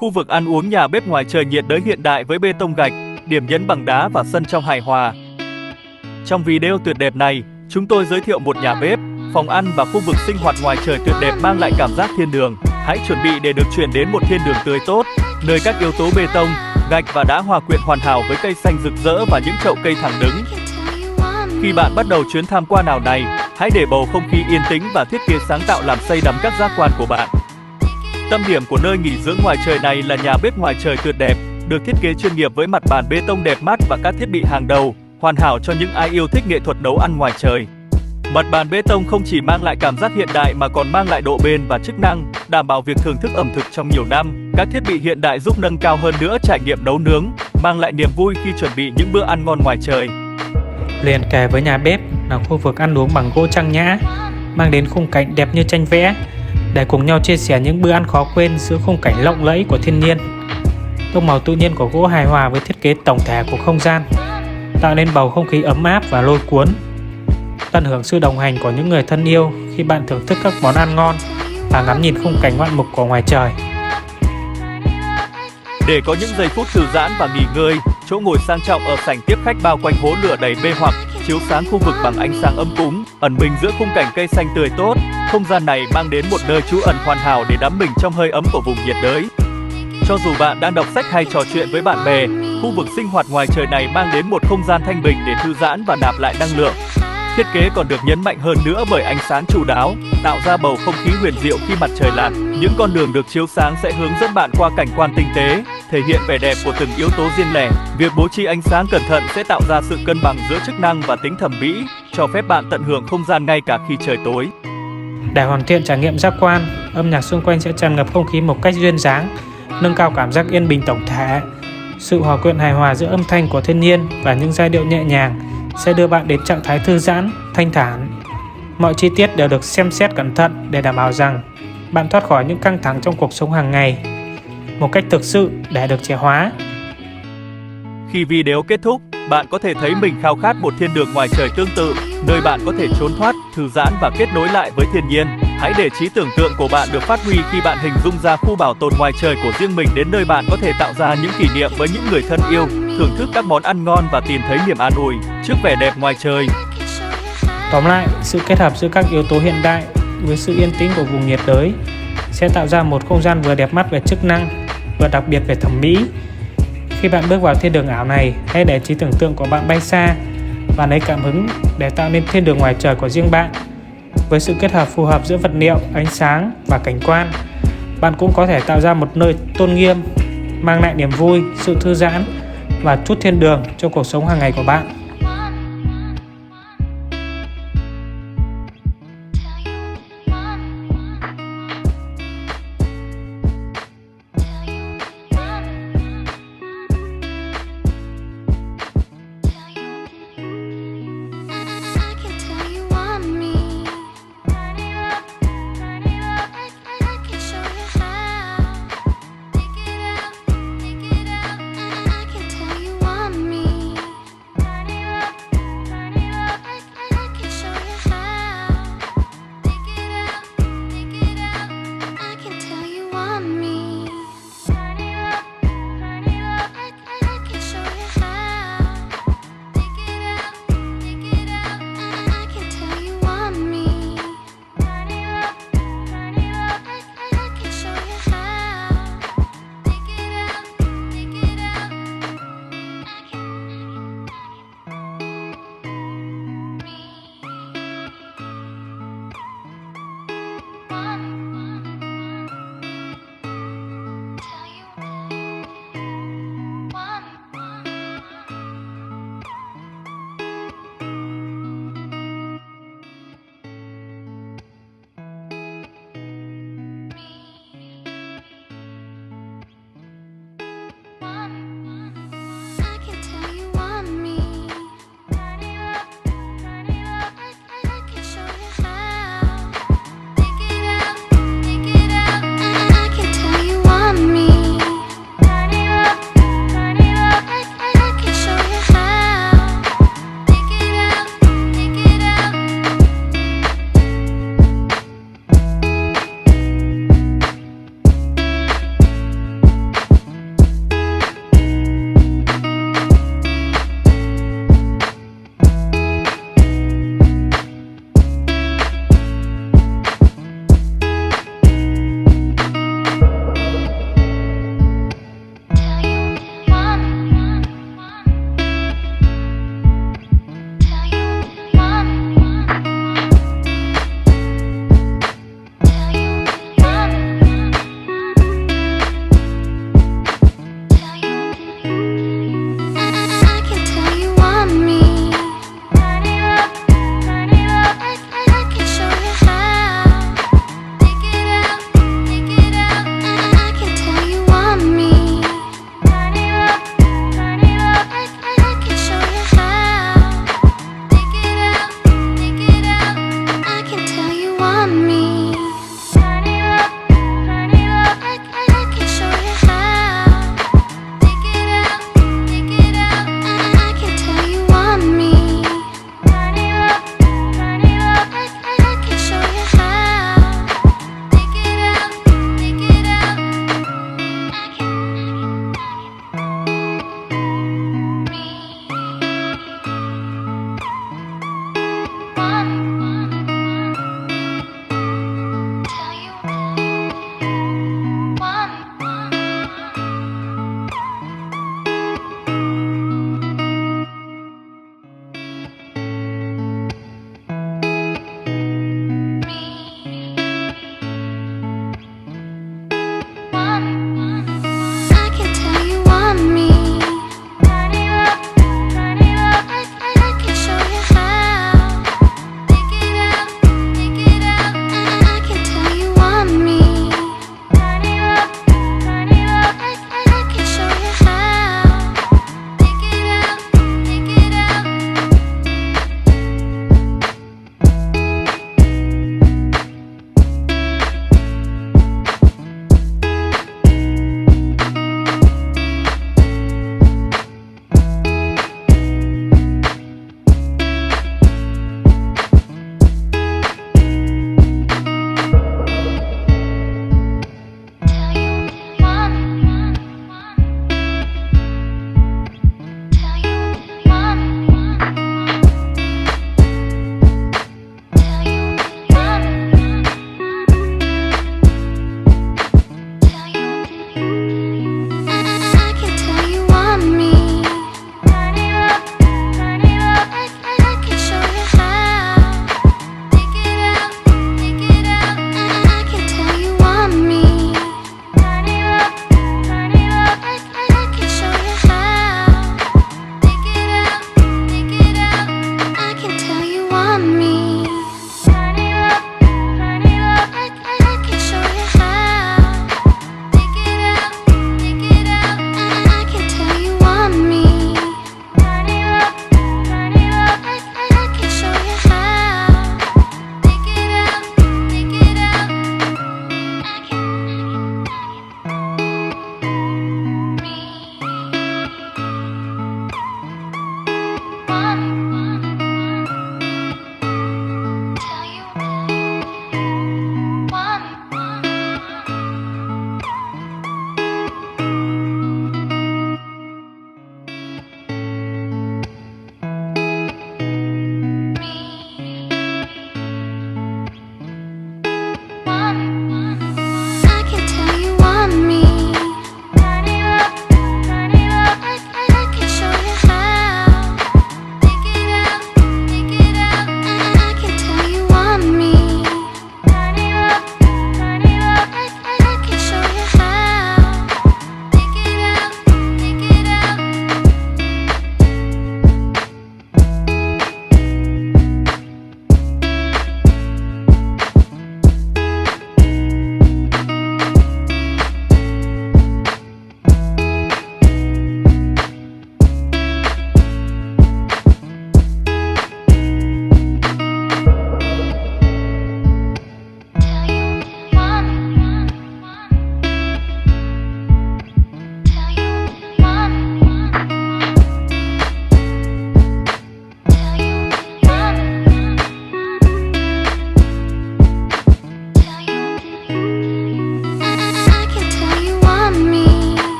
Khu vực ăn uống nhà bếp ngoài trời nhiệt đới hiện đại với bê tông gạch, điểm nhấn bằng đá và sân trong hài hòa. Trong video tuyệt đẹp này, chúng tôi giới thiệu một nhà bếp, phòng ăn và khu vực sinh hoạt ngoài trời tuyệt đẹp mang lại cảm giác thiên đường. Hãy chuẩn bị để được chuyển đến một thiên đường tươi tốt, nơi các yếu tố bê tông, gạch và đá hòa quyện hoàn hảo với cây xanh rực rỡ và những chậu cây thẳng đứng. Khi bạn bắt đầu chuyến tham quan nào này, hãy để bầu không khí yên tĩnh và thiết kế sáng tạo làm say đắm các giác quan của bạn. Tâm điểm của nơi nghỉ dưỡng ngoài trời này là nhà bếp ngoài trời tuyệt đẹp, được thiết kế chuyên nghiệp với mặt bàn bê tông đẹp mắt và các thiết bị hàng đầu, hoàn hảo cho những ai yêu thích nghệ thuật nấu ăn ngoài trời. Mặt bàn bê tông không chỉ mang lại cảm giác hiện đại mà còn mang lại độ bền và chức năng, đảm bảo việc thưởng thức ẩm thực trong nhiều năm. Các thiết bị hiện đại giúp nâng cao hơn nữa trải nghiệm nấu nướng, mang lại niềm vui khi chuẩn bị những bữa ăn ngon ngoài trời. Liền kề với nhà bếp là khu vực ăn uống bằng gỗ trang nhã, mang đến khung cảnh đẹp như tranh vẽ, để cùng nhau chia sẻ những bữa ăn khó quên giữa khung cảnh lộng lẫy của thiên nhiên. Tông màu tự nhiên của gỗ hài hòa với thiết kế tổng thể của không gian, tạo nên bầu không khí ấm áp và lôi cuốn. Tận hưởng sự đồng hành của những người thân yêu khi bạn thưởng thức các món ăn ngon và ngắm nhìn khung cảnh ngoạn mục của ngoài trời. Để có những giây phút thư giãn và nghỉ ngơi, chỗ ngồi sang trọng ở sảnh tiếp khách bao quanh hố lửa đầy mê hoặc, chiếu sáng khu vực bằng ánh sáng ấm cúng, ẩn mình giữa khung cảnh cây xanh tươi tốt. Không gian này mang đến một nơi trú ẩn hoàn hảo để đắm mình trong hơi ấm của vùng nhiệt đới. Cho dù bạn đang đọc sách hay trò chuyện với bạn bè, khu vực sinh hoạt ngoài trời này mang đến một không gian thanh bình để thư giãn và nạp lại năng lượng. Thiết kế còn được nhấn mạnh hơn nữa bởi ánh sáng chu đáo, tạo ra bầu không khí huyền diệu khi mặt trời lặn. Những con đường được chiếu sáng sẽ hướng dẫn bạn qua cảnh quan tinh tế, thể hiện vẻ đẹp của từng yếu tố riêng lẻ. Việc bố trí ánh sáng cẩn thận sẽ tạo ra sự cân bằng giữa chức năng và tính thẩm mỹ, cho phép bạn tận hưởng không gian ngay cả khi trời tối. Để hoàn thiện trải nghiệm giác quan, âm nhạc xung quanh sẽ tràn ngập không khí một cách duyên dáng, nâng cao cảm giác yên bình tổng thể. Sự hòa quyện hài hòa giữa âm thanh của thiên nhiên và những giai điệu nhẹ nhàng sẽ đưa bạn đến trạng thái thư giãn, thanh thản. Mọi chi tiết đều được xem xét cẩn thận để đảm bảo rằng bạn thoát khỏi những căng thẳng trong cuộc sống hàng ngày một cách thực sự để được trẻ hóa. Khi video kết thúc, bạn có thể thấy mình khao khát một thiên đường ngoài trời tương tự, nơi bạn có thể trốn thoát, thư giãn và kết nối lại với thiên nhiên. Hãy để trí tưởng tượng của bạn được phát huy khi bạn hình dung ra khu bảo tồn ngoài trời của riêng mình, đến nơi bạn có thể tạo ra những kỷ niệm với những người thân yêu, thưởng thức các món ăn ngon và tìm thấy niềm an ủi trước vẻ đẹp ngoài trời. Tóm lại, sự kết hợp giữa các yếu tố hiện đại với sự yên tĩnh của vùng nhiệt đới sẽ tạo ra một không gian vừa đẹp mắt về chức năng, vừa đặc biệt về thẩm mỹ. Khi bạn bước vào thiên đường ảo này, hãy để trí tưởng tượng của bạn bay xa và lấy cảm hứng để tạo nên thiên đường ngoài trời của riêng bạn. Với sự kết hợp phù hợp giữa vật liệu, ánh sáng và cảnh quan, bạn cũng có thể tạo ra một nơi tôn nghiêm, mang lại niềm vui, sự thư giãn và chút thiên đường cho cuộc sống hàng ngày của bạn.